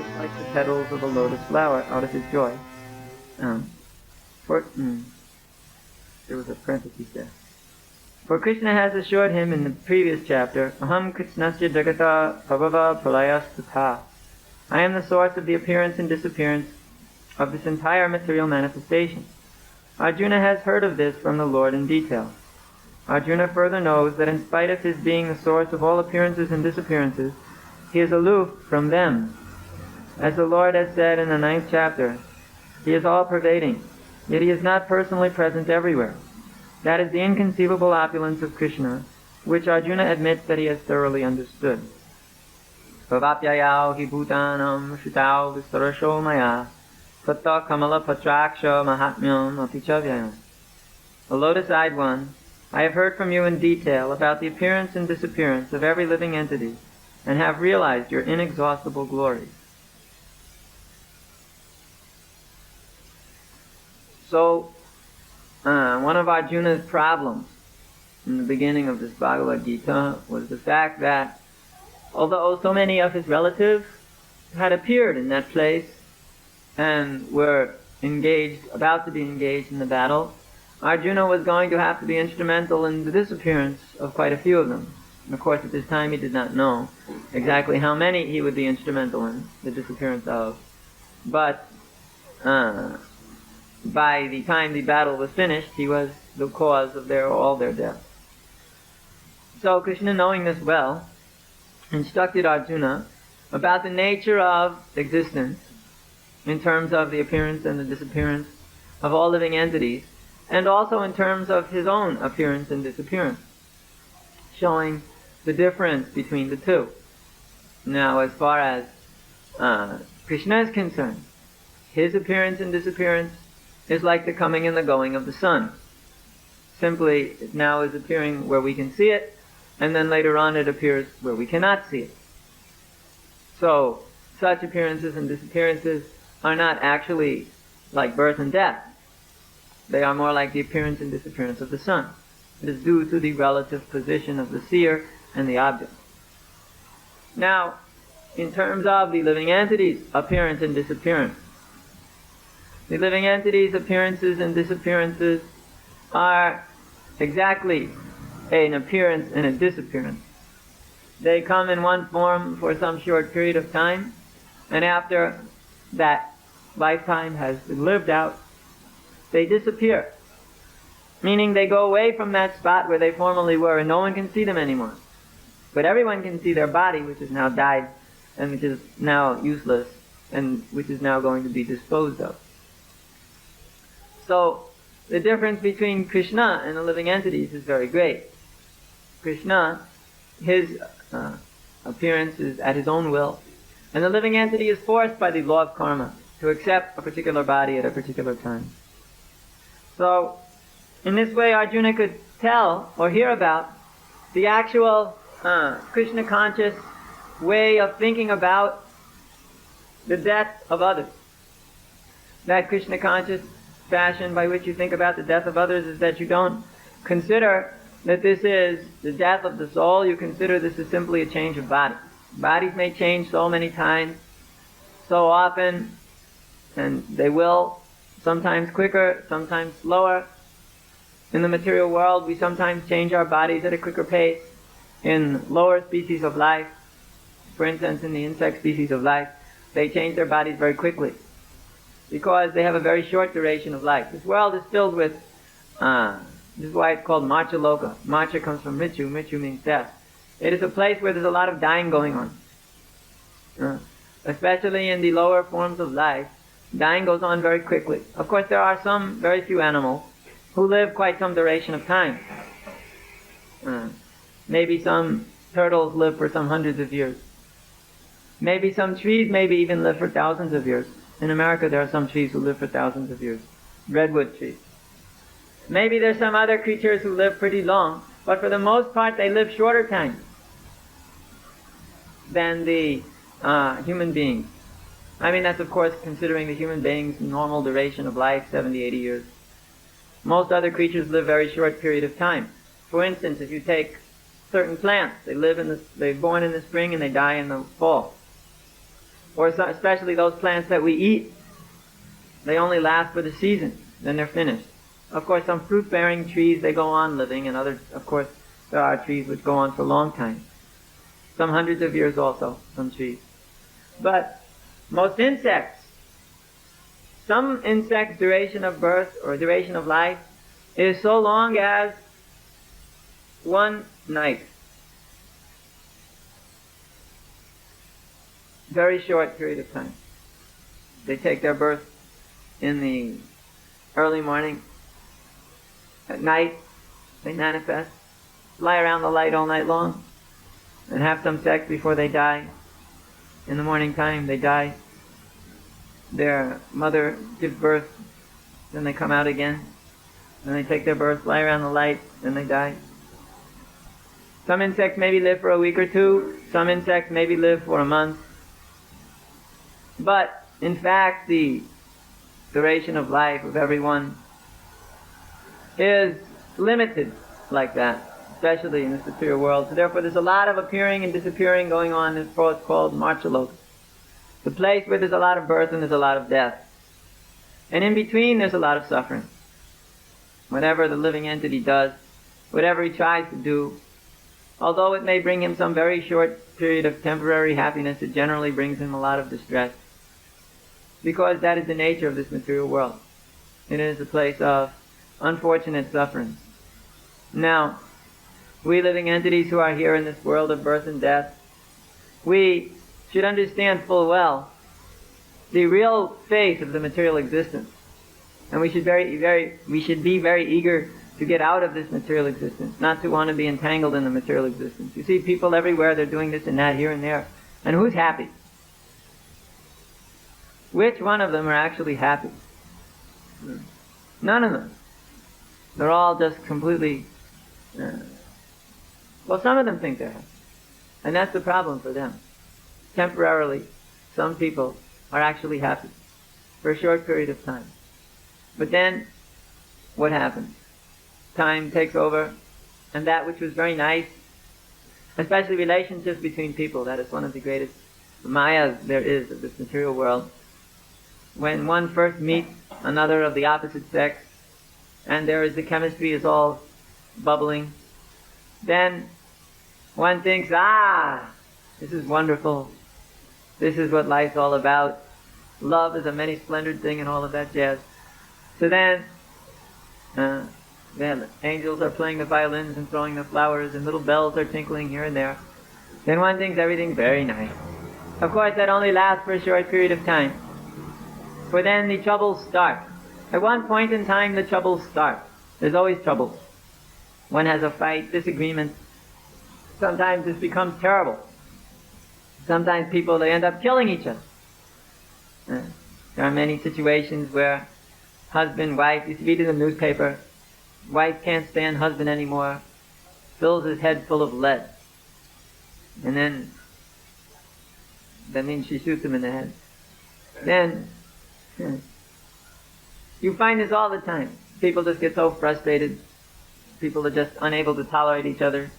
just like the petals of a lotus flower out of his joy. There was a parenthesis there. For Krishna has assured him in the previous chapter, Aham Krishnasya Jagata Prabhava Pralayastutha. I am the source of the appearance and disappearance of this entire material manifestation. Arjuna has heard of this from the Lord in detail. Arjuna further knows that in spite of his being the source of all appearances and disappearances, he is aloof from them. As the Lord has said in the 9th chapter, he is all-pervading, yet he is not personally present everywhere. That is the inconceivable opulence of Krishna, which Arjuna admits that he has thoroughly understood. Bhavapyayau hi bhutanam shritau vistarasho maya satta kamala patraksha mahatmyam apichavyayam. The lotus-eyed one, I have heard from you in detail about the appearance and disappearance of every living entity, and have realized your inexhaustible glory. So, one of Arjuna's problems in the beginning of this Bhagavad Gita was the fact that although so many of his relatives had appeared in that place and were about to be engaged in the battle, Arjuna was going to have to be instrumental in the disappearance of quite a few of them. And of course, at this time he did not know exactly how many he would be instrumental in the disappearance of. But by the time the battle was finished, he was the cause of all their death. So Krishna, knowing this well, instructed Arjuna about the nature of existence in terms of the appearance and the disappearance of all living entities, and also in terms of his own appearance and disappearance, showing the difference between the two. Now, as far as Krishna is concerned, his appearance and disappearance is like the coming and the going of the sun. Simply, it now is appearing where we can see it, and then later on it appears where we cannot see it. So, such appearances and disappearances are not actually like birth and death. They are more like the appearance and disappearance of the sun. It is due to the relative position of the seer and the object. Now, in terms of the living entities' appearance and disappearance, the living entities' appearances and disappearances are exactly an appearance and a disappearance. They come in one form for some short period of time, and after that lifetime has been lived out, they disappear. Meaning they go away from that spot where they formerly were, and no one can see them anymore. But everyone can see their body, which has now died, and which is now useless, and which is now going to be disposed of. So, the difference between Krishna and the living entities is very great. Krishna, his appearance is at his own will, and the living entity is forced by the law of karma to accept a particular body at a particular time. So, in this way Arjuna could tell or hear about the actual Krishna conscious way of thinking about the death of others. That Krishna conscious fashion by which you think about the death of others is that you don't consider that this is the death of the soul. You consider this is simply a change of body. Bodies may change so many times, so often, and they will, sometimes quicker, sometimes slower. In the material world, we sometimes change our bodies at a quicker pace. In lower species of life, for instance, in the insect species of life, they change their bodies very quickly because they have a very short duration of life. This world is filled with, this is why it's called Marcha Loka. Marcha comes from Mritu. Mritu means death. It is a place where there's a lot of dying going on. Especially in the lower forms of life, dying goes on very quickly. Of course, there are some, very few animals who live quite some duration of time. Maybe some turtles live for some hundreds of years. Maybe some trees maybe even live for thousands of years. In America, there are some trees who live for thousands of years. Redwood trees. Maybe there's some other creatures who live pretty long, but for the most part, they live shorter time than the human beings. I mean, that's of course considering the human being's normal duration of life, 70, 80 years. Most other creatures live very short period of time. For instance, if you take certain plants, they're born in the spring and they die in the fall. or especially those plants that we eat, they only last for the season, then they're finished. Of course, some fruit-bearing trees, they go on living, and others, of course, there are trees which go on for a long time. Some hundreds of years also, some trees. But most insects, some insects' duration of birth or duration of life is so long as one night. Very short period of time. They take their birth in the early morning. At night, they manifest, lie around the light all night long, and have some sex before they die. In the morning time, they die. Their mother gives birth, then they come out again. Then they take their birth, lie around the light, then they die. Some insects maybe live for a week or two. Some insects maybe live for a month. But, in fact, the duration of life of everyone is limited like that, especially in this material world. So therefore there's a lot of appearing and disappearing going on in what's called Marchalok. The place where there's a lot of birth and there's a lot of death. And in between there's a lot of suffering. Whatever the living entity does, whatever he tries to do, although it may bring him some very short period of temporary happiness, it generally brings him a lot of distress. Because that is the nature of this material world. It is a place of unfortunate suffering. Now, we living entities who are here in this world of birth and death, we should understand full well the real face of the material existence. And we should be very eager to get out of this material existence, not to want to be entangled in the material existence. You see people everywhere, they're doing this and that here and there. And who's happy? Which one of them are actually happy? None of them. They're all just completely... well, some of them think they're happy. And that's the problem for them. Temporarily, some people are actually happy for a short period of time. But then, what happens? Time takes over, and that which was very nice, especially relationships between people, that is one of the greatest mayas there is of this material world. When one first meets another of the opposite sex, and the chemistry is all bubbling, then one thinks, this is wonderful. This is what life's all about. Love is a many-splendored thing and all of that jazz. So then angels are playing the violins and throwing the flowers and little bells are tinkling here and there. Then one thinks everything's very nice. Of course, that only lasts for a short period of time. For then the troubles start. At one point in time, the troubles start. There's always troubles. One has a fight, disagreement. Sometimes this becomes terrible. Sometimes people, they end up killing each other. There are many situations where husband, wife, you read in the newspaper, wife can't stand husband anymore, fills his head full of lead. And then, that means she shoots him in the head. Then, you find this all the time. People just get so frustrated. People are just unable to tolerate each other.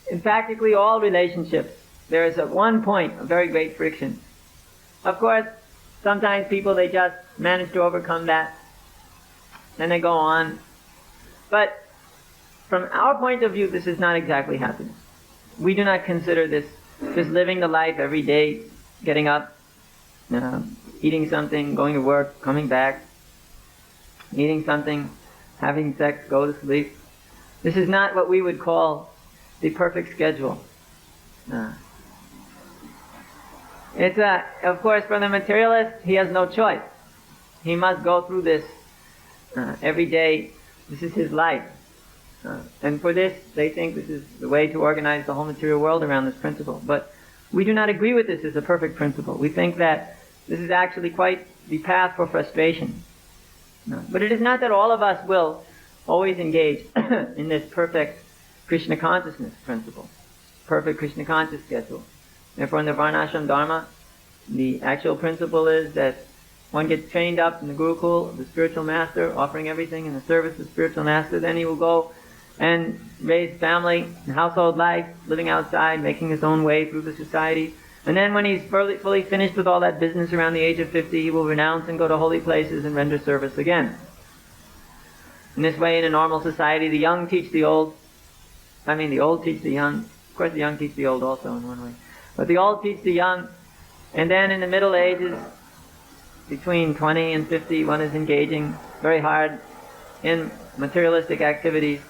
In practically all relationships, there is at one point a very great friction. Of course, sometimes people, they just manage to overcome that. Then they go on. But from our point of view, this is not exactly happiness. We do not consider this just living the life every day, getting up, eating something, going to work, coming back, eating something, having sex, go to sleep. This is not what we would call the perfect schedule. It's of course, for the materialist, he has no choice. He must go through this every day. This is his life. And for this, they think this is the way to organize the whole material world around this principle. But we do not agree with this as a perfect principle. We think that this is actually quite the path for frustration. But it is not that all of us will always engage in this perfect Krishna consciousness principle, perfect Krishna conscious schedule. Therefore, in the Varnashram Dharma, the actual principle is that one gets trained up in the Gurukul, the spiritual master, offering everything in the service of the spiritual master. Then he will go and raise family and household life, living outside, making his own way through the society. And then when he's fully finished with all that business around the age of 50, he will renounce and go to holy places and render service again. In this way, in a normal society, the young teach the old. The old teach the young. Of course, the young teach the old also in one way. But the old teach the young. And then in the Middle Ages, between 20 and 50, one is engaging very hard in materialistic activities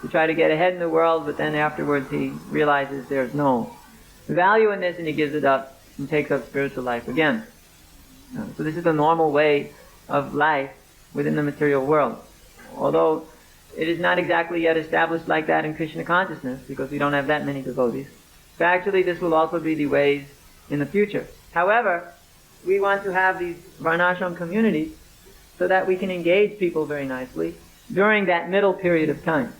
to try to get ahead in the world, but then afterwards he realizes there's no value in this and he gives it up and takes up spiritual life again. So this is the normal way of life within the material world. Although it is not exactly yet established like that in Krishna consciousness, because we don't have that many devotees. But actually this will also be the ways in the future. However, we want to have these varnashram communities so that we can engage people very nicely during that middle period of time.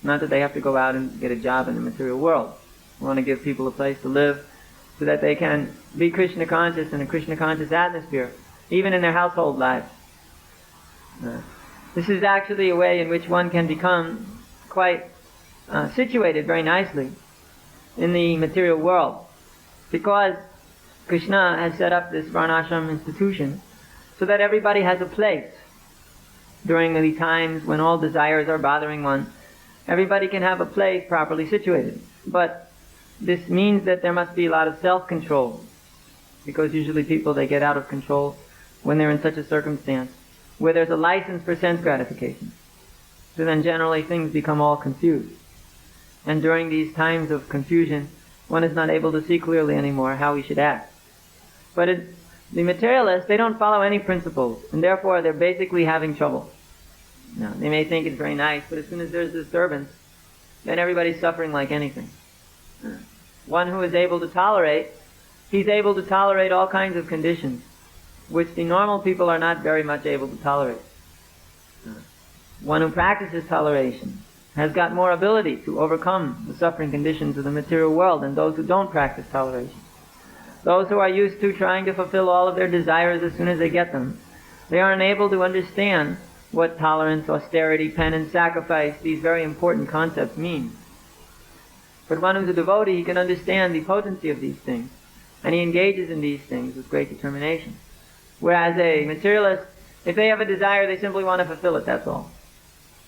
Not that they have to go out and get a job in the material world. We want to give people a place to live so that they can be Krishna conscious in a Krishna conscious atmosphere, even in their household lives. This is actually a way in which one can become quite situated very nicely in the material world, because Krishna has set up this varnashram institution so that everybody has a place during the times when all desires are bothering one. Everybody can have a place properly situated. But this means that there must be a lot of self-control, because usually people, they get out of control when they're in such a circumstance where there's a license for sense gratification. So then generally things become all confused. And during these times of confusion, one is not able to see clearly anymore how he should act. But the materialists, they don't follow any principles, and therefore they're basically having trouble. Now, they may think it's very nice, but as soon as there's disturbance, then everybody's suffering like anything. One who is able to tolerate, he's able to tolerate all kinds of conditions, which the normal people are not very much able to tolerate. One who practices toleration has got more ability to overcome the suffering conditions of the material world than those who don't practice toleration. Those who are used to trying to fulfill all of their desires as soon as they get them, they are unable to understand what tolerance, austerity, penance, sacrifice, these very important concepts mean. But one who's a devotee, he can understand the potency of these things, and he engages in these things with great determination. Whereas a materialist, if they have a desire, they simply want to fulfill it, that's all.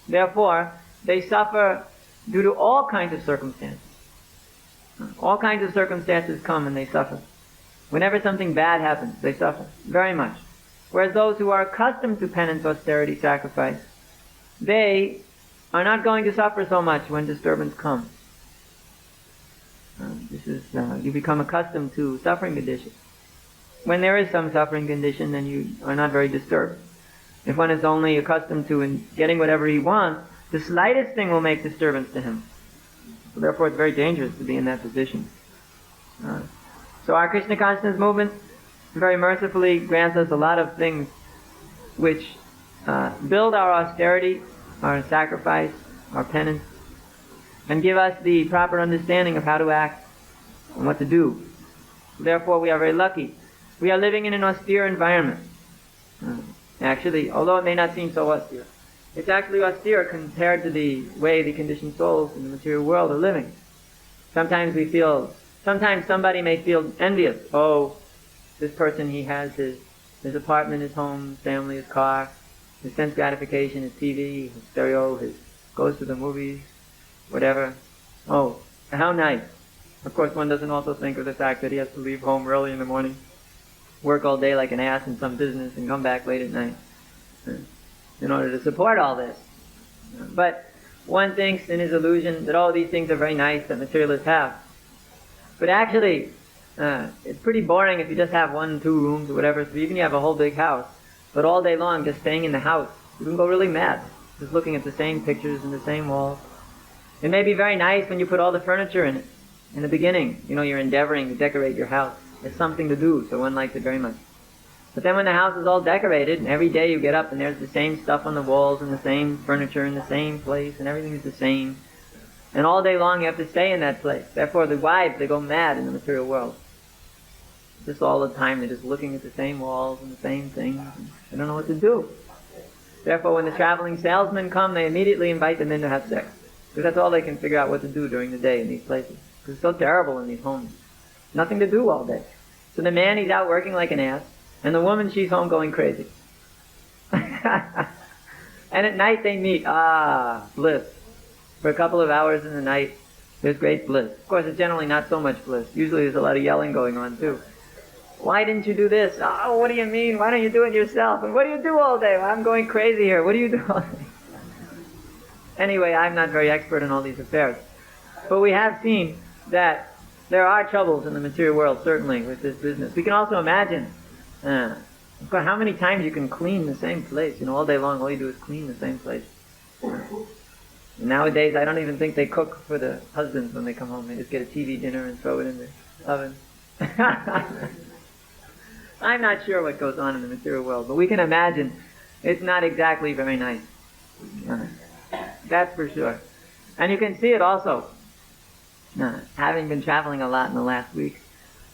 Therefore, they suffer due to all kinds of circumstances. All kinds of circumstances come and they suffer. Whenever something bad happens, they suffer very much. Whereas those who are accustomed to penance, austerity, sacrifice, they are not going to suffer so much when disturbance comes. You become accustomed to suffering conditions. When there is some suffering condition, then you are not very disturbed. If one is only accustomed to getting whatever he wants, the slightest thing will make disturbance to him. So therefore it's very dangerous to be in that position. So our Krishna consciousness movement very mercifully grants us a lot of things which build our austerity, our sacrifice, our penance, and give us the proper understanding of how to act and what to do. Therefore we are very lucky. We are living in an austere environment. Actually, although it may not seem so austere, it's actually austere compared to the way the conditioned souls in the material world are living. Sometimes somebody may feel envious. Oh, this person, he has his apartment, his home, his family, his car, his sense gratification, his TV, his stereo, goes to the movies, whatever. Oh, how nice. Of course, one doesn't also think of the fact that he has to leave home early in the morning, work all day like an ass in some business, and come back late at night in order to support all this. But one thinks in his illusion that all these things are very nice that materialists have. But actually, it's pretty boring if you just have 1, 2 rooms or whatever. So even if you have a whole big house, but all day long just staying in the house, you can go really mad, just looking at the same pictures and the same walls. It may be very nice when you put all the furniture in it. In the beginning, you're endeavoring to decorate your house. It's something to do, so one likes it very much. But then when the house is all decorated, and every day you get up and there's the same stuff on the walls and the same furniture in the same place and everything is the same, and all day long you have to stay in that place. Therefore the wives, they go mad in the material world. Just all the time they're just looking at the same walls and the same things. And they don't know what to do. Therefore when the traveling salesmen come, they immediately invite them in to have sex. Because that's all they can figure out what to do during the day in these places. Because it's so terrible in these homes. Nothing to do all day. So the man, he's out working like an ass, and the woman, she's home going crazy. And at night they meet. Bliss. For a couple of hours in the night, there's great bliss. Of course, it's generally not so much bliss. Usually there's a lot of yelling going on too. Why didn't you do this? Oh, what do you mean? Why don't you do it yourself? And what do you do all day? Well, I'm going crazy here. What do you do all day? Anyway, I'm not very expert in all these affairs. But we have seen that there are troubles in the material world, certainly, with this business. We can also imagine how many times you can clean the same place. All day long, all you do is clean the same place. Nowadays, I don't even think they cook for the husbands when they come home. They just get a TV dinner and throw it in the oven. I'm not sure what goes on in the material world, but we can imagine it's not exactly very nice. That's for sure. And you can see it also. Having been traveling a lot in the last week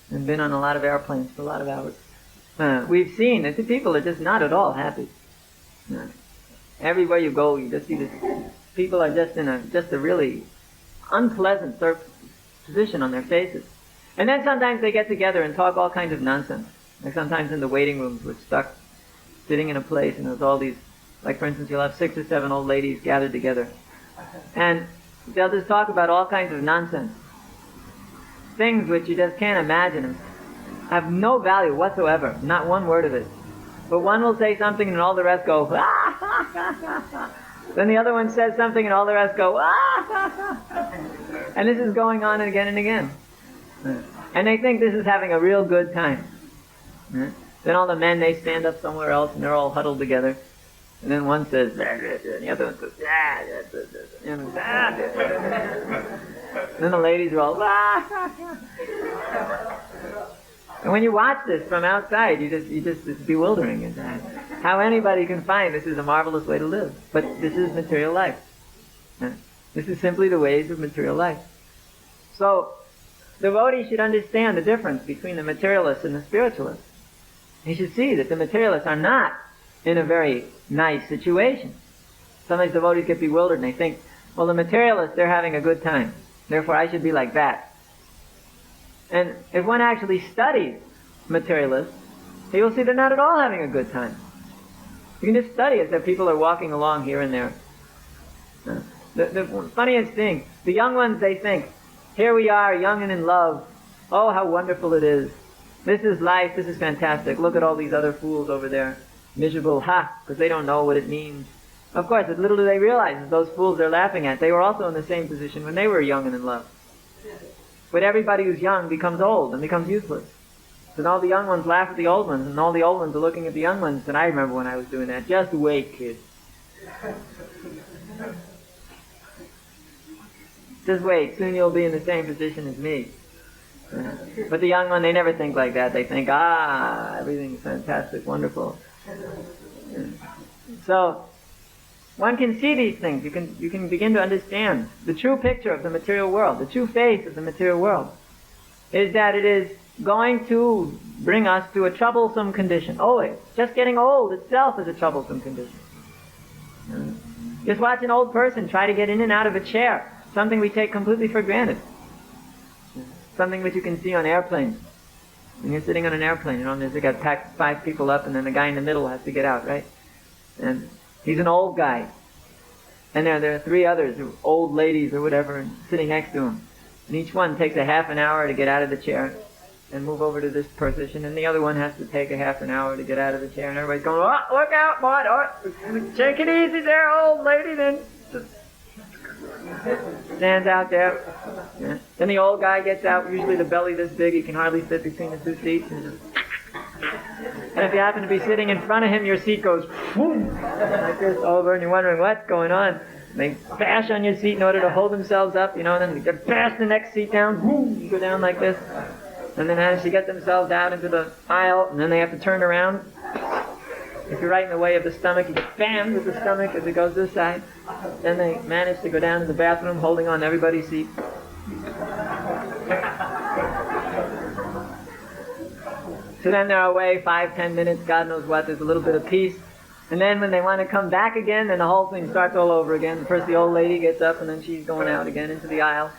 and been on a lot of airplanes for a lot of hours, we've seen that the people are just not at all happy. Everywhere you go, you just see this. People are just in a really unpleasant position on their faces. And then sometimes they get together and talk all kinds of nonsense. Like sometimes in the waiting rooms, we're stuck sitting in a place and there's all these, like for instance, you'll have 6 or 7 old ladies gathered together. And they'll just talk about all kinds of nonsense. Things which you just can't imagine and have no value whatsoever, not one word of it. But one will say something and all the rest go, ah. Then the other one says something and all the rest go, ah. And this is going on again and again. And they think this is having a real good time. Then all the men, they stand up somewhere else and they're all huddled together. And then one says, and the other one says, and then the ladies are all, and when you watch this from outside, it's bewildering. It's how anybody can find this is a marvelous way to live. But this is material life. This is simply the ways of material life. So, devotees should understand the difference between the materialists and the spiritualists. They should see that the materialists are not in a very nice situation. Sometimes devotees get bewildered and they think, well, the materialists, they're having a good time. Therefore, I should be like that. And if one actually studies materialists, he will see they're not at all having a good time. You can just study it, that people are walking along here and there. The funniest thing, the young ones, they think, here we are, young and in love. Oh, how wonderful it is. This is life, this is fantastic. Look at all these other fools over there. Miserable, because they don't know what it means. Of course, as little do they realize that those fools they're laughing at, they were also in the same position when they were young and in love. But everybody who's young becomes old and becomes useless. So all the young ones laugh at the old ones, and all the old ones are looking at the young ones. And I remember when I was doing that. Just wait, kid. Just wait. Soon you'll be in the same position as me. But the young one, they never think like that. They think, everything's fantastic, wonderful. So, one can see these things. You can begin to understand the true picture of the material world, the true face of the material world, is that it is going to bring us to a troublesome condition. Always. Just getting old itself is a troublesome condition. Just watch an old person try to get in and out of a chair, something we take completely for granted. Something which you can see on airplanes. When you're sitting on an airplane, they got packed 5 people up and then the guy in the middle has to get out, right? And he's an old guy. And there are 3 others, old ladies or whatever, sitting next to him. And each one takes a half an hour to get out of the chair and move over to this position, and the other one has to take a half an hour to get out of the chair, and everybody's going, oh, look out, bud, oh, take it easy there, old lady, then just stands out there. Yeah. Then the old guy gets out, usually the belly this big, he can hardly fit between the 2 seats, and if you happen to be sitting in front of him, your seat goes boom, like this over, and you're wondering what's going on. They bash on your seat in order to hold themselves up, and then they bash the next seat down, boom, you go down like this. And then as you get themselves out into the aisle, and then they have to turn around. If you're right in the way of the stomach, you get bammed with the stomach as it goes this side. Then they manage to go down to the bathroom holding on to everybody's seat. So then they're away 5-10 minutes, God knows what, there's a little bit of peace. And then when they want to come back again, then the whole thing starts all over again. First the old lady gets up and then she's going out again into the aisle.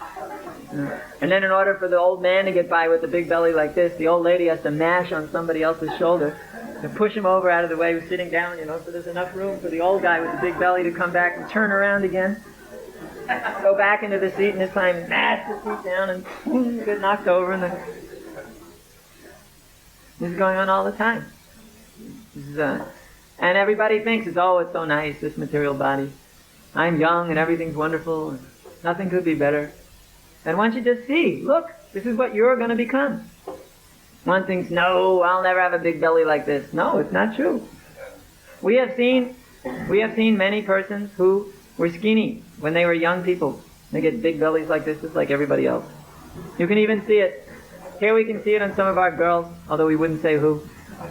And then in order for the old man to get by with a big belly like this, the old lady has to mash on somebody else's shoulder to push him over out of the way who's sitting down, so there's enough room for the old guy with the big belly to come back and turn around again, go back into the seat, and this time mash the seat down and boom, get knocked over. And this is going on all the time. And everybody thinks, it's so nice, this material body. I'm young and everything's wonderful, and nothing could be better. And once you just see, look, this is what you're going to become. One thinks, no, I'll never have a big belly like this. No, it's not true. We have seen many persons who were skinny when they were young people. They get big bellies like this, just like everybody else. You can even see it. Here we can see it on some of our girls, although we wouldn't say who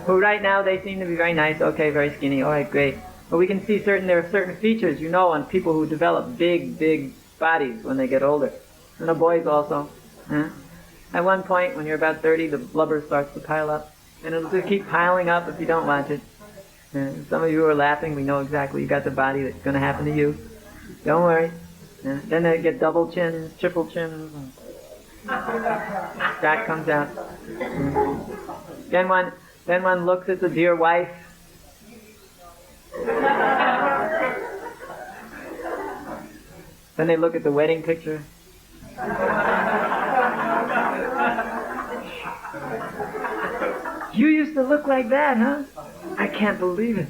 right now they seem to be very nice, okay, very skinny, all right, great. But we can see there are certain features, on people who develop big, big bodies when they get older. And the boys also. At one point, when you're about 30, the blubber starts to pile up. And it'll just keep piling up if you don't watch it. Some of you are laughing. We know exactly you got the body that's going to happen to you. Don't worry. Then they get double chins, triple chins. And that comes out. Then one looks at the dear wife. Then they look at the wedding picture. You used to look like that, huh? I can't believe it.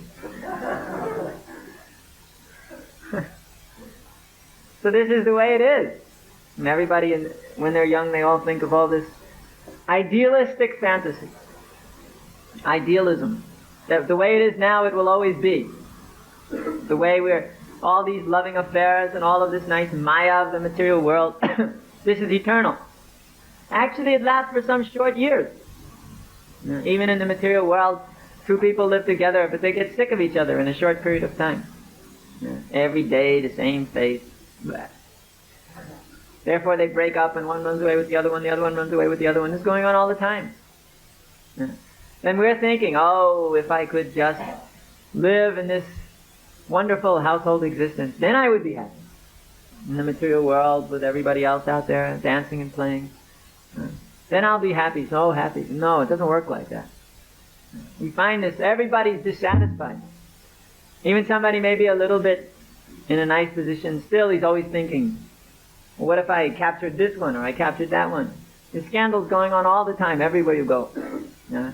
So this is the way it is. And everybody, when they're young, they all think of all this idealistic fantasy. Idealism. That the way it is now, it will always be. The way all these loving affairs and all of this nice maya of the material world, this is eternal. Actually, it lasts for some short years. Even in the material world, two people live together, but they get sick of each other in a short period of time. Every day, the same face. Therefore, they break up, and one runs away with the other one runs away with the other one. This is going on all the time. Then we're thinking, if I could just live in this wonderful household existence, then I would be happy. In the material world, with everybody else out there, dancing and playing. Then I'll be happy, so happy. No, it doesn't work like that. We find this, everybody's dissatisfied. Even somebody may be a little bit in a nice position, still he's always thinking, well, what if I captured this one, or I captured that one? There's scandals going on all the time, everywhere you go. In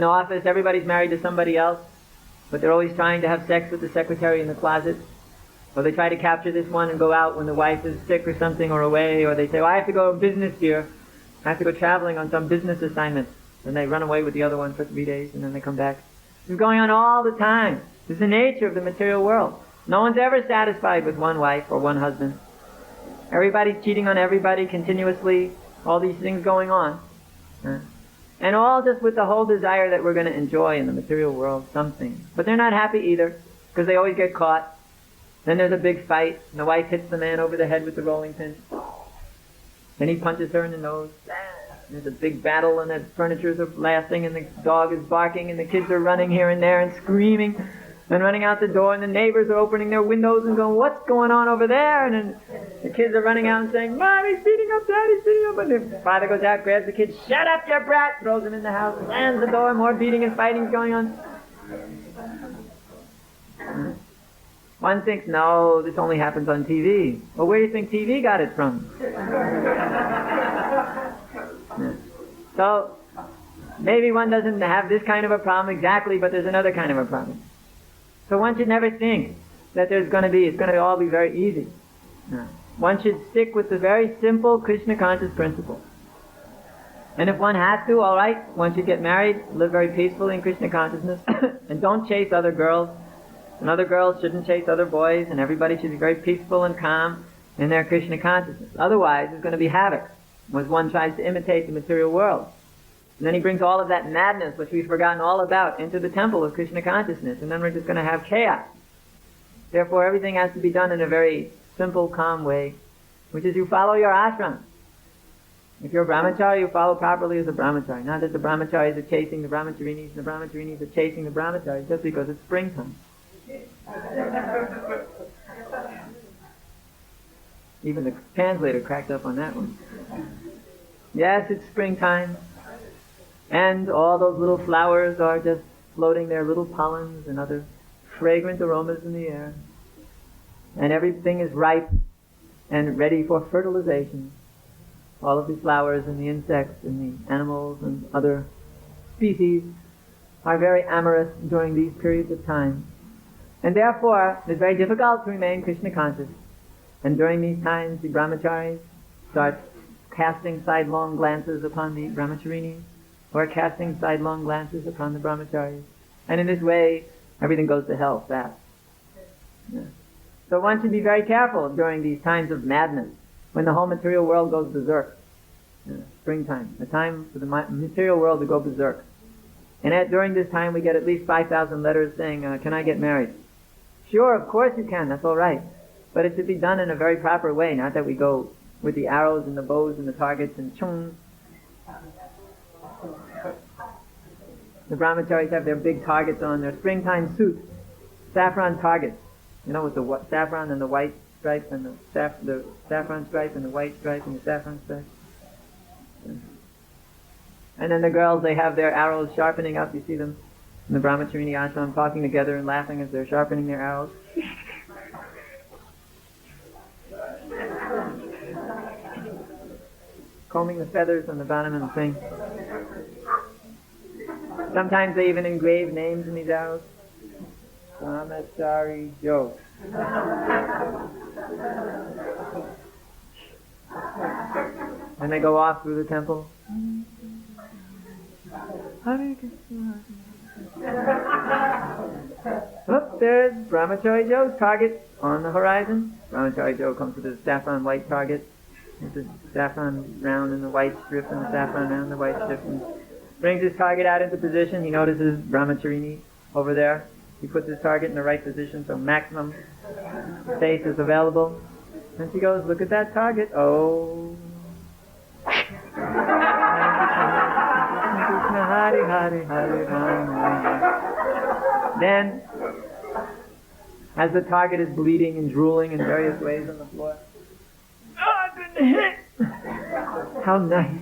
the office, everybody's married to somebody else, but they're always trying to have sex with the secretary in the closet. Or they try to capture this one and go out when the wife is sick or something, or away, or they say, I have to go business here. I have to go traveling on some business assignment. And they run away with the other one for 3 days, and then they come back. This is going on all the time. This is the nature of the material world. No one's ever satisfied with one wife or one husband. Everybody's cheating on everybody continuously. All these things going on. And all just with the whole desire that we're going to enjoy in the material world something. But they're not happy either, because they always get caught. Then there's a big fight, and the wife hits the man over the head with the rolling pin. Then he punches her in the nose. There's a big battle, and the furnitures are blasting, and the dog is barking, and the kids are running here and there and screaming and running out the door, and the neighbors are opening their windows and going, what's going on over there? And then the kids are running out and saying, Mommy's beating up, Daddy's beating up. And the father goes out, grabs the kid, shut up, you brat, throws him in the house, slams the door, more beating and fighting is going on. One thinks, no, this only happens on TV. Well, where do you think TV got it from? So, maybe one doesn't have this kind of a problem exactly, but there's another kind of a problem. So one should never think that it's going to all be very easy. No. One should stick with the very simple Krishna conscious principle. And if one has to, all right, one should get married, live very peacefully in Krishna consciousness, and don't chase other girls. And other girls shouldn't chase other boys, and everybody should be very peaceful and calm in their Krishna consciousness. Otherwise, there's going to be havoc when one tries to imitate the material world. And then he brings all of that madness, which we've forgotten all about, into the temple of Krishna consciousness, and then we're just going to have chaos. Therefore, everything has to be done in a very simple, calm way, which is you follow your ashram. If you're a brahmachari, you follow properly as a brahmachari. Not that the brahmacharis are chasing the brahmacharinis, and the brahmacharinis are chasing the brahmacharis, just because it's springtime. Even the translator cracked up on that one. Yes, it's springtime, and all those little flowers are just floating their little pollens and other fragrant aromas in the air. And everything is ripe and ready for fertilization. All of the flowers and the insects and the animals and other species are very amorous during these periods of time. And therefore, it's very difficult to remain Krishna conscious. And during these times, the brahmacharis start casting sidelong glances upon the brahmacharinis, or casting sidelong glances upon the brahmacharis. And in this way, everything goes to hell fast. Yeah. So one should be very careful during these times of madness, when the whole material world goes berserk. Springtime, a time for the material world to go berserk. And during this time we get at least 5,000 letters saying, can I get married? Sure, of course you can, that's all right. But it should be done in a very proper way, not that we go with the arrows and the bows and the targets and chung. The brahmacharis have their big targets on, their springtime suits, saffron targets. You know, with the saffron and the white stripe and the saffron stripe and the white stripe and the saffron stripe. And then the girls, they have their arrows sharpening up. You see them in the brahmacharini ashram talking together and laughing as they're sharpening their arrows. Combing the feathers on the bottom of the thing. Sometimes they even engrave names in these arrows. Brahmachari Joe. And they go off through the temple. Harikesa. Oh, there's Brahmachari Joe's target on the horizon. Brahmachari Joe comes with his saffron white target, with the saffron round and the white strip and the saffron round and the white strip, and brings his target out into position. He notices Brahmacharini over there. He puts his target in the right position so maximum space is available. And she goes, look at that target. Oh. Then, as the target is bleeding and drooling in various ways on the floor, oh, I've been hit! How nice.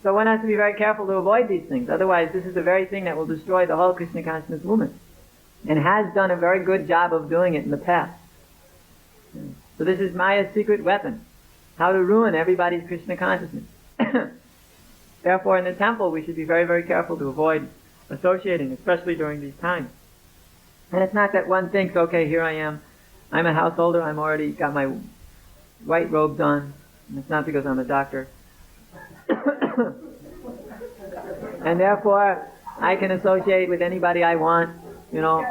So one has to be very careful to avoid these things. Otherwise, this is the very thing that will destroy the whole Krishna consciousness movement. And has done a very good job of doing it in the past. So this is Maya's secret weapon. How to ruin everybody's Krishna consciousness. Therefore, in the temple, we should be very, very careful to avoid associating, especially during these times. And it's not that one thinks, okay, here I am. I'm a householder. I'm already got my white robes on. And it's not because I'm a doctor. And therefore, I can associate with anybody I want. You know,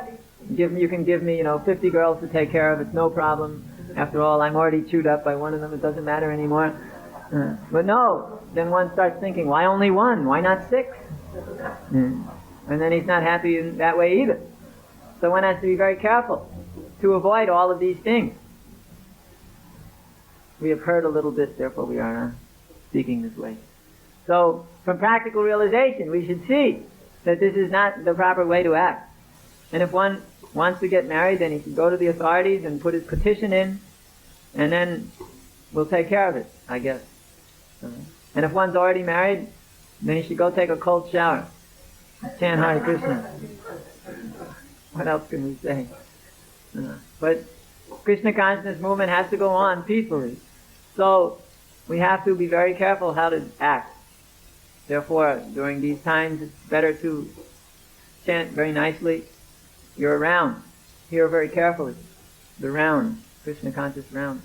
you can give me, 50 girls to take care of. It's no problem. After all, I'm already chewed up by one of them. It doesn't matter anymore. But no, then one starts thinking, why only one? Why not 6? And then he's not happy in that way either. So one has to be very careful to avoid all of these things. We have heard a little bit, therefore we are speaking this way. So, from practical realization, we should see that this is not the proper way to act. And if one wants to get married, then he should go to the authorities and put his petition in, and then we'll take care of it, I guess. And if one's already married, then he should go take a cold shower. Chant Hare Krishna. What else can we say? But Krishna consciousness movement has to go on peacefully. So, we have to be very careful how to act. Therefore, during these times, it's better to chant very nicely. You're around. Hear very carefully. The round, Krishna conscious round.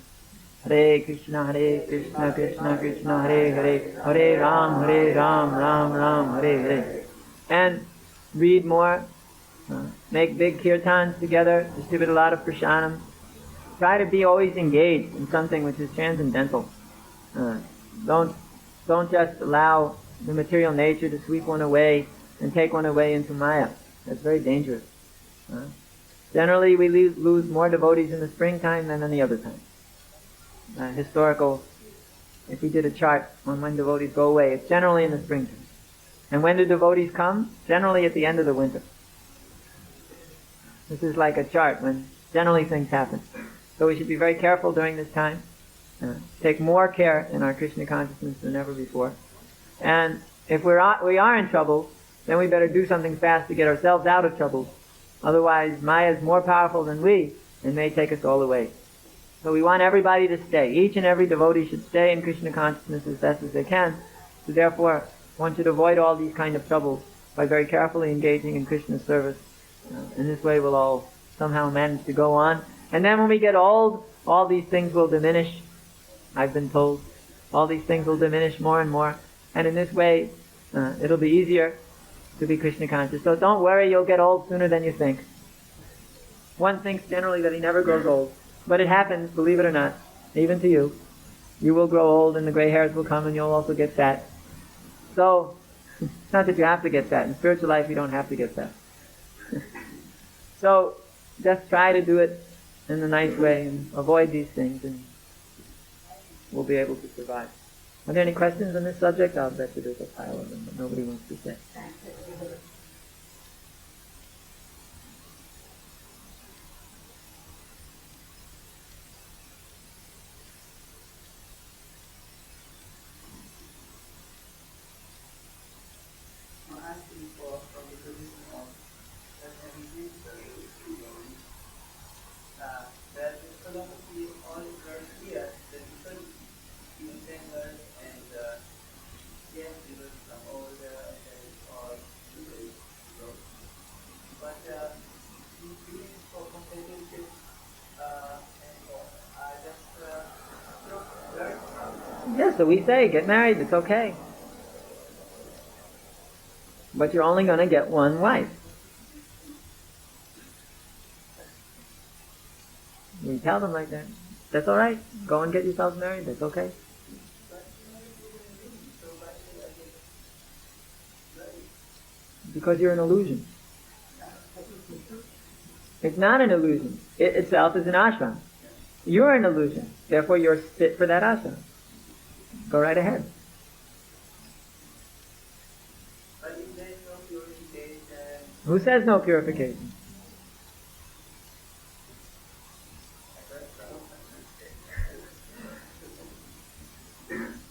Hare Krishna, Krishna Krishna, Hare Hare, Hare Ram, Ram Ram, Hare Hare. And read more. Make big kirtans together. Distribute a lot of prasadam. Try to be always engaged in something which is transcendental. Don't just allow the material nature to sweep one away and take one away into Maya. That's very dangerous. Generally, we lose more devotees in the springtime than any other time. Historical, if we did a chart on when devotees go away, it's generally in the springtime. And when do devotees come? Generally at the end of the winter. This is like a chart when generally things happen. So we should be very careful during this time. Take more care in our Krishna consciousness than ever before. And if we are in trouble, then we better do something fast to get ourselves out of trouble. Otherwise, Maya is more powerful than we and may take us all away. So we want everybody to stay. Each and every devotee should stay in Krishna consciousness as best as they can. So therefore, one should avoid all these kind of troubles by very carefully engaging in Krishna's service. In this way we'll all somehow manage to go on. And then when we get old, all these things will diminish. I've been told all these things will diminish more and more. And in this way, it'll be easier to be Krishna conscious. So don't worry, you'll get old sooner than you think. One thinks generally that he never grows old. But it happens, believe it or not, even to you. You will grow old and the gray hairs will come and you'll also get fat. So, it's not that you have to get fat. In spiritual life, you don't have to get fat. So, just try to do it in a nice way and avoid these things and we'll be able to survive. Are there any questions on this subject? I'll bet you there's a pile of them, but nobody wants to say. Yes, so we say, get married, it's okay. But you're only going to get one wife. We tell them like that. That's alright. Go and get yourselves married, that's okay. Because you're an illusion. It's not an illusion. It itself is an ashram. You're an illusion. Therefore you're fit for that ashram. Go right ahead. But if there is no purification... Who says no purification?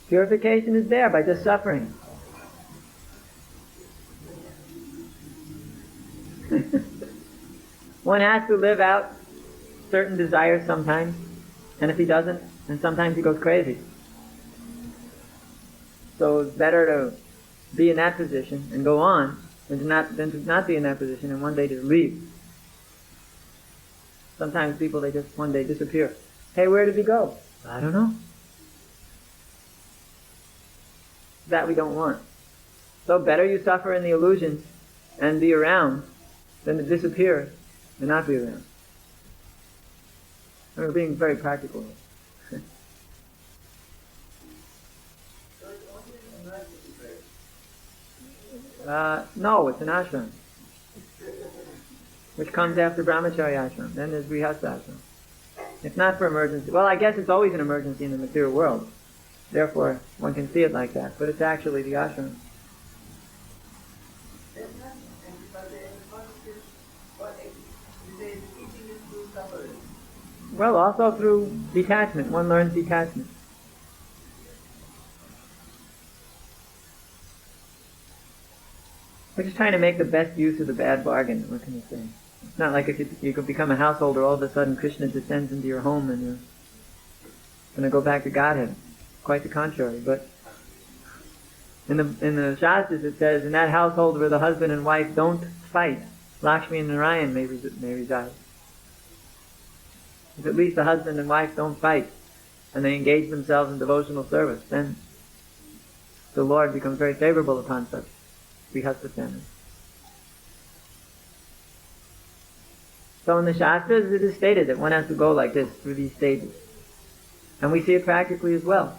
Purification is there by just suffering. One has to live out certain desires sometimes, and if he doesn't, then sometimes he goes crazy. So it's better to be in that position and go on than to not be in that position and one day just leave. Sometimes people, they just one day disappear. Hey, where did he go? I don't know. That we don't want. So better you suffer in the illusion and be around than to disappear and not be around. And we're being very practical. No, it's an ashram, which comes after brahmachari ashram. Then there's grihastha ashram. It's not for emergency. Well, I guess it's always an emergency in the material world. Therefore, one can see it like that. But it's actually the ashram. Well, also through detachment. One learns detachment. We're just trying to make the best use of the bad bargain. What can you say? It's not like if you could become a householder, all of a sudden Krishna descends into your home and you're going to go back to Godhead. Quite the contrary. But in the Shastras it says, in that household where the husband and wife don't fight, Lakshmi and Narayan may reside. If at least the husband and wife don't fight and they engage themselves in devotional service, then the Lord becomes very favorable upon such grihastha family. So in the Shastras it is stated that one has to go like this through these stages. And we see it practically as well.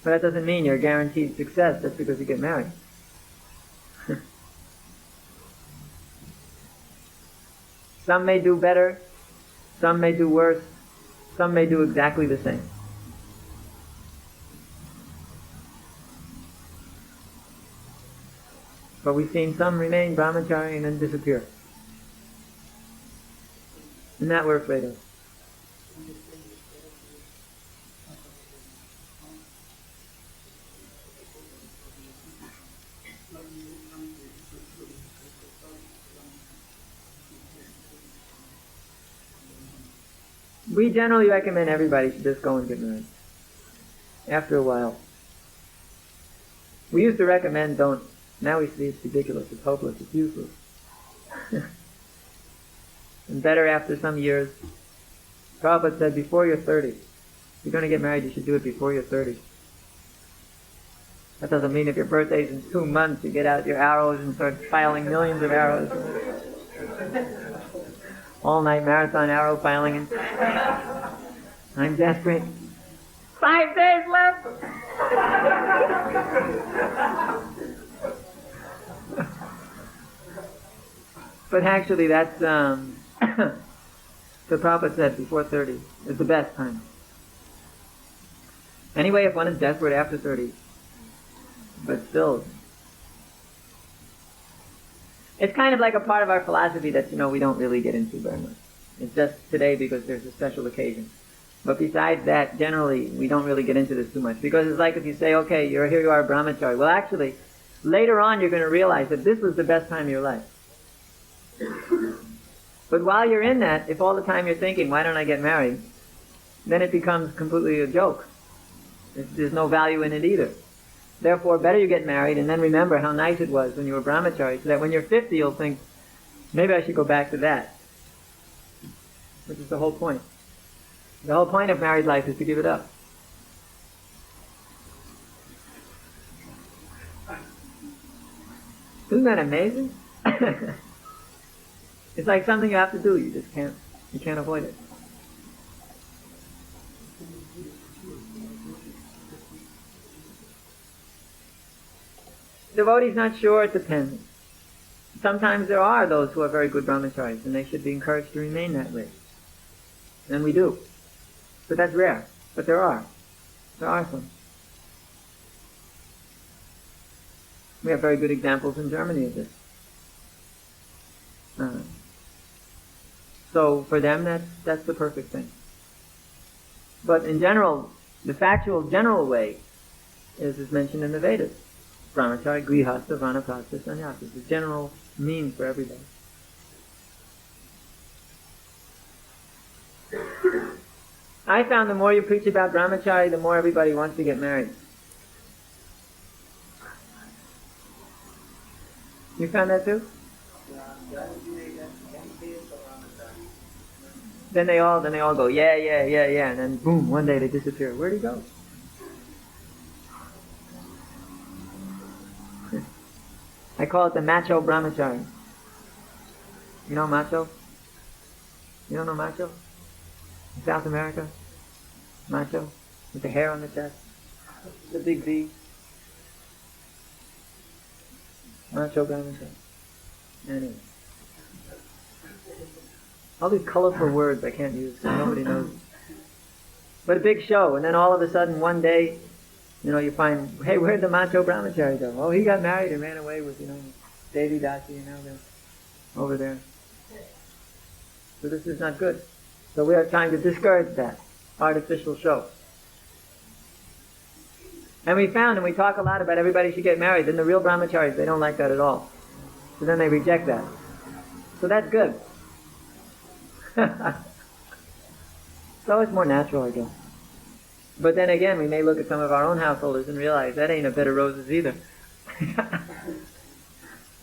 But that doesn't mean you're guaranteed success just because you get married. Some may do better, some may do worse, some may do exactly the same. But we've seen some remain brahmachari and then disappear. And that we're afraid of. We generally recommend everybody should just go and get married. After a while. We used to recommend don't. Now we see it's ridiculous, it's hopeless, it's useless. And better after some years. Prabhupada said before you're 30. If you're going to get married, you should do it before you're 30. That doesn't mean if your birthday's in 2 months, you get out your arrows and start filing millions of arrows. All-night marathon arrow filing. And I'm desperate. 5 days left! But actually that's, so Prabhupada said before 30 is the best time. Anyway, if one is desperate after 30, but still, it's kind of like a part of our philosophy that, we don't really get into very much. It's just today because there's a special occasion. But besides that, generally, we don't really get into this too much. Because it's like if you say, okay, here you are a brahmachari. Well, actually, later on you're going to realize that this was the best time of your life. But while you're in that, if all the time you're thinking, why don't I get married? Then it becomes completely a joke. There's no value in it either. Therefore, better you get married and then remember how nice it was when you were brahmachari, so that when you're 50 you'll think, maybe I should go back to that. Which is the whole point. The whole point of married life is to give it up. Isn't that amazing? It's like something you have to do, you can't avoid it. Devotees not sure, it depends. Sometimes there are those who are very good brahmacharis, and they should be encouraged to remain that way. And we do. But that's rare. But there are. There are some. We have very good examples in Germany of this. So for them, that's the perfect thing. But in general, the factual general way is mentioned in the Vedas. Brahmachari, grihastha, vanaprastha, sannyasa. It's the general means for everybody. I found the more you preach about brahmachari, the more everybody wants to get married. You found that too? Then they all go, yeah, and then boom, one day they disappear. Where'd he go? I call it the macho brahmachari. You know macho? You don't know macho? In South America? Macho? With the hair on the chest? The big V? Macho brahmachari. Anyway. All these colorful words I can't use because nobody knows. But a big show, and then all of a sudden one day, you find, hey, where'd the macho brahmachari go? Oh, he got married and ran away with, Devi Dasi, they're over there. So this is not good. So we are trying to discourage that artificial show. And we found, and we talk a lot about everybody should get married, then the real brahmacharis, they don't like that at all. So then they reject that. So that's good. So it's more natural, I guess. But then again, we may look at some of our own householders and realize that ain't a bed of roses either.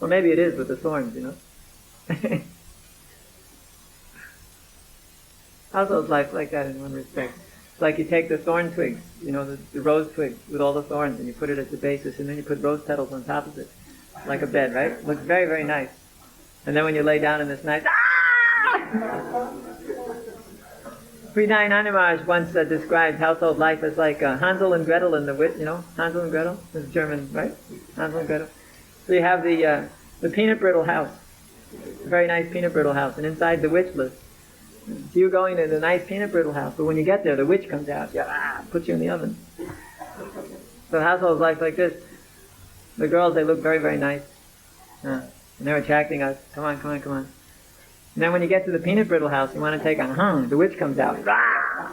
Or maybe it is with the thorns, Household life like that in one respect. It's like you take the thorn twigs, the rose twigs with all the thorns, and you put it at the basis, and then you put rose petals on top of it. Like a bed, right? It looks very, very nice. And then when you lay down in this nice... Sridhar Maharaj once described household life as like Hansel and Gretel and the witch, Hansel and Gretel? It's German, right? Hansel and Gretel. So you have the peanut brittle house, a very nice peanut brittle house, and inside the witch lives. So you're going to the nice peanut brittle house, but when you get there, the witch comes out, puts you in the oven. So household life like this. The girls, they look very, very nice. And they're attracting us. Come on. And then when you get to the peanut brittle house, you want to take a hung, the witch comes out. Rah!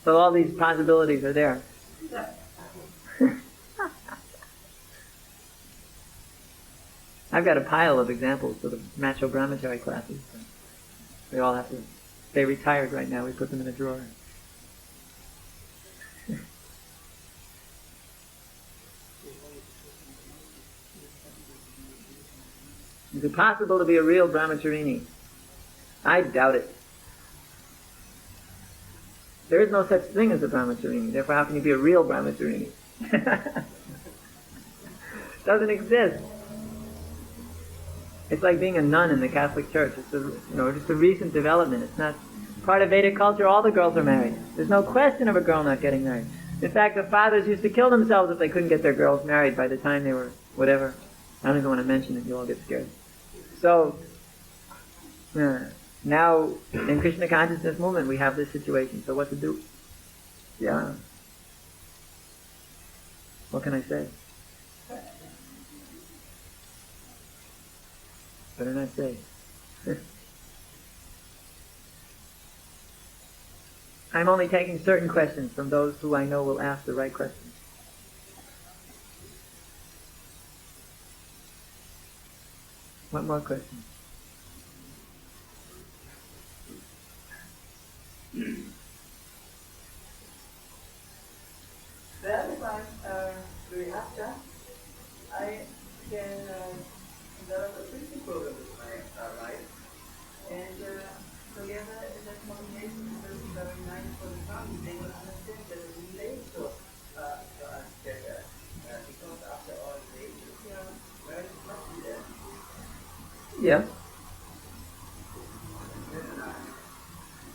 So all these possibilities are there. I've got a pile of examples for the macho brahmachari classes. They all have to stay retired right now. We put them in a drawer. Is it possible to be a real brahmacharini? I doubt it. There is no such thing as a brahmacharini. Therefore, how can you be a real brahmacharini? Doesn't exist. It's like being a nun in the Catholic Church. It's just a recent development. It's not part of Vedic culture. All the girls are married. There's no question of a girl not getting married. In fact, the fathers used to kill themselves if they couldn't get their girls married by the time they were whatever. I don't even want to mention it. You all get scared. So now in Krishna consciousness movement we have this situation. So what to do? Yeah. What can I say? Better not say. I'm only taking certain questions from those who I know will ask the right questions. What more questions? Well, if I'm very active, I can develop a preaching program with my wife, and together in that combination will be very nice for the family. They will understand that it relates to us together, because after all, they are very much there. Yeah.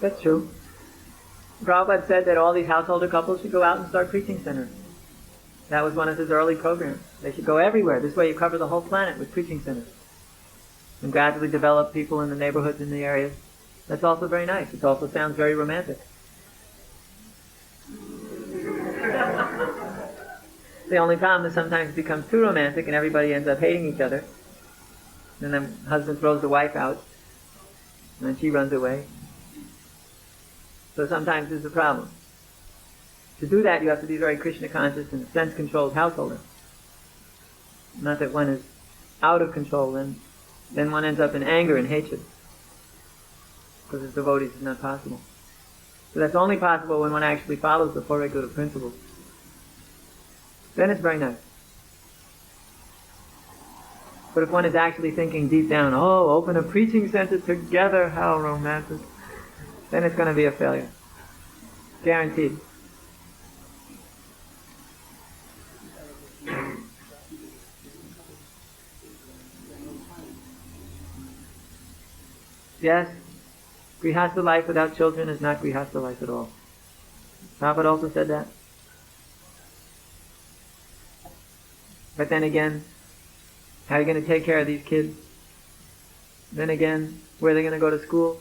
That's true. Prabhupada said that all these householder couples should go out and start preaching centers. That was one of his early programs. They should go everywhere. This way you cover the whole planet with preaching centers. And gradually develop people in the neighborhoods, in the areas. That's also very nice. It also sounds very romantic. The only problem is sometimes it becomes too romantic and everybody ends up hating each other. And then the husband throws the wife out. And then she runs away. So sometimes there's a problem. To do that, you have to be very Krishna conscious and sense-controlled householder. Not that one is out of control, then one ends up in anger and hatred. Because as devotees, it's not possible. So that's only possible when one actually follows the four regular principles. Then it's very nice. But if one is actually thinking deep down, oh, open a preaching center together, how romantic, then it's going to be a failure. Guaranteed. Yes, Grihastha life without children is not Grihastha life at all. Prabhupada also said that. But then again, how are you going to take care of these kids? Then again, where are they going to go to school?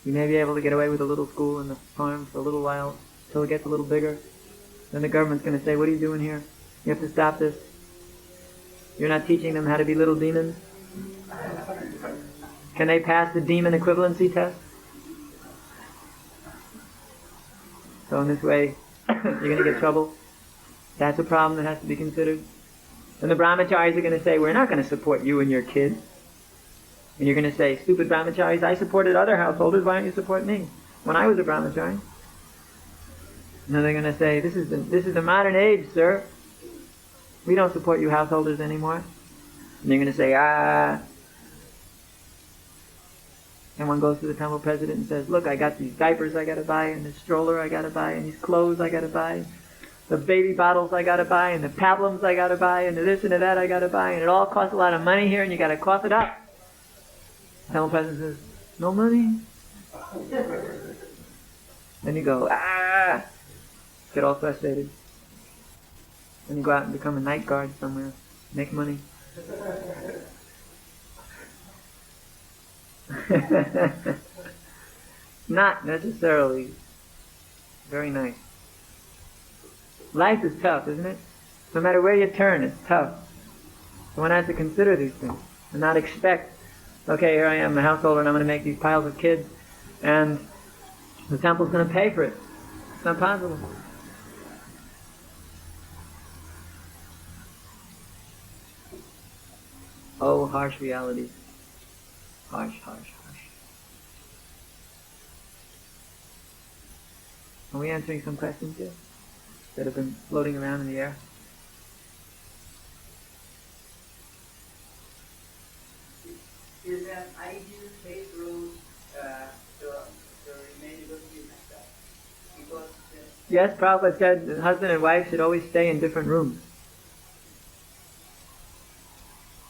You may be able to get away with a little school in the farm for a little while, till it gets a little bigger. Then the government's going to say, what are you doing here? You have to stop this. You're not teaching them how to be little demons. Can they pass the demon equivalency test? So in this way, you're going to get trouble. That's a problem that has to be considered. And the brahmacharis are going to say, we're not going to support you and your kids. And you're going to say, stupid brahmacharis, I supported other householders, why don't you support me? When I was a brahmachari. And then they're going to say, this is the modern age, sir. We don't support you householders anymore. And you're going to say, And one goes to the temple president and says, look, I got these diapers I got to buy, and this stroller I got to buy, and these clothes I got to buy, the baby bottles I got to buy, and the pablums I got to buy, and the this and the that I got to buy, and it all costs a lot of money here, and you got to cough it up. The temple president says, no money? Then you go, get all frustrated. Then you go out and become a night guard somewhere, make money. Not necessarily very nice. Life is tough, isn't it? No matter where you turn, it's tough. So one has to consider these things and not expect, okay, here I am, a householder, and I'm going to make these piles of kids, and the temple's going to pay for it. It's not possible. Oh, harsh reality. Harsh, harsh, harsh. Are we answering some questions here that have been floating around in the air? Is an ideal case rule to remain with you like that? Because Yes, Prabhupada said the husband and wife should always stay in different rooms.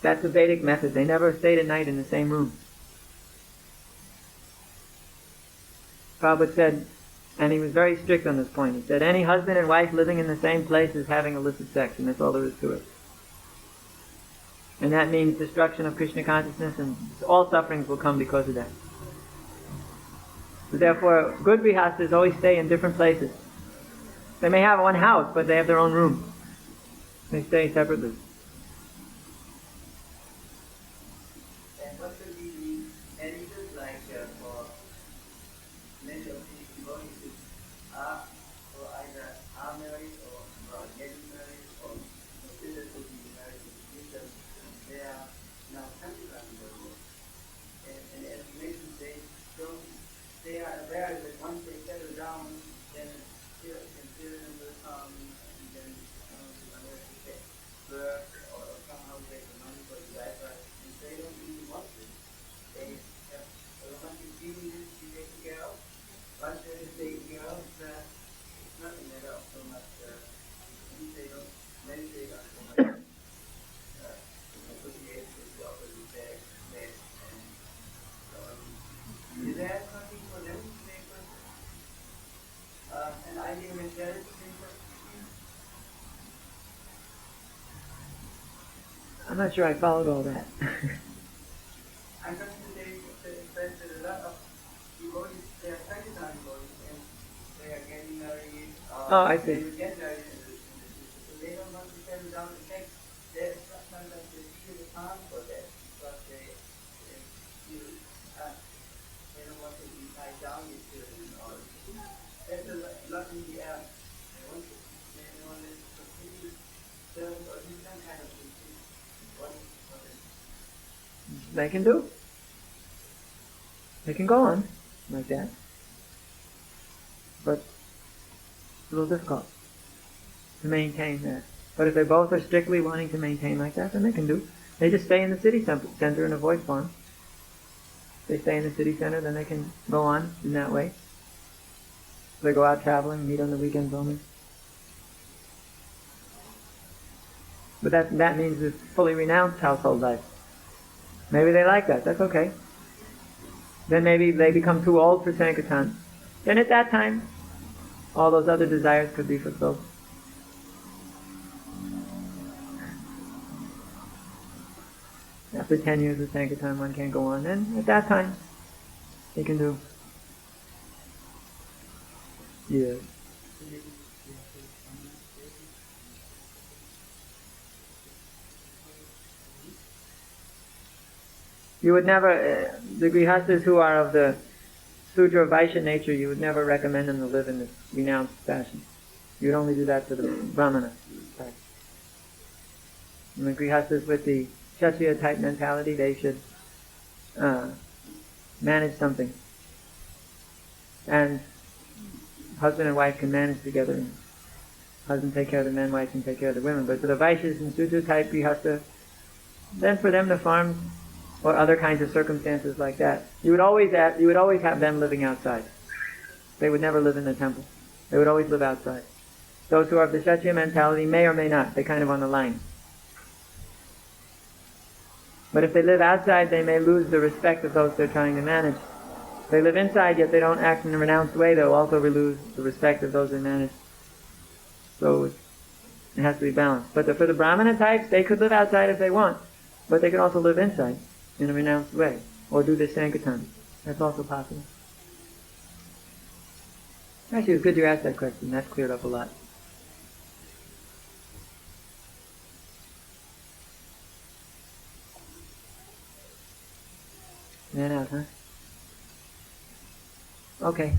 That's the Vedic method. They never stayed at night in the same room. Prabhupada said, and he was very strict on this point, he said any husband and wife living in the same place is having illicit sex, and that's all there is to it. And that means destruction of Krishna consciousness, and all sufferings will come because of that. So therefore, good grihastas always stay in different places. They may have one house, but they have their own room. They stay separately. and what should be the etiquette like for many of these devotees who either are married or are getting married or consider to be married because they are now sanctified in their work. And as you mentioned, they are aware that once they settle down, then children will come, and then unless they get work or somehow get the money for the diaper, and they don't really want it. They have a romantic feeling to be taken care of. Once they is taken care of, it's nothing at all so much. They don't meditate on so much associated with the opposite sex, and is there something for them to make an ideal mentality? I'm not sure I followed all that. I'm going to say that a lot of devotees, they are Pakistan devotees, and they are getting married. Oh, I see. They will get married in the future. So they don't want to settle down the next. There's sometimes they feel the time for that, but they feel they don't want to be tied down with children. Or there's a lot in the air. They want to continue service or do some kind of thing. They can do. They can go on like that. But it's a little difficult to maintain that. But if they both are strictly wanting to maintain like that, then they can do. They just stay in the city center and avoid farm. If they stay in the city center, then they can go on in that way. They go out traveling, meet on the weekends only. But that means a fully renounced household life. Maybe they like that. That's okay. Then maybe they become too old for Sankirtan. Then at that time, all those other desires could be fulfilled. After 10 years of Sankirtan, one can't go on. Then at that time, they can do. Yeah. You would never, the grihastas who are of the Sudra Vaishya nature, you would never recommend them to live in this renounced fashion. You would only do that for the Brahmana type. And the grihastas with the Kshatriya type mentality, they should manage something. And husband and wife can manage together. Husband take care of the men, wife can take care of the women. But for the Vaishyas and Sudra type grihasta, then for them to farm or other kinds of circumstances like that, you would always have them living outside. They would never live in the temple. They would always live outside. Those who are of the Kshatriya mentality may or may not. They're kind of on the line. But if they live outside, they may lose the respect of those they're trying to manage. If they live inside, yet they don't act in a renounced way, they'll also lose the respect of those they manage. So it has to be balanced. But for the Brahmana types, they could live outside if they want. But they can also live inside in a renounced way, or do this Sankirtan. That's also possible. Actually, it's good you asked that question. That's cleared up a lot. Ran out, huh? Okay.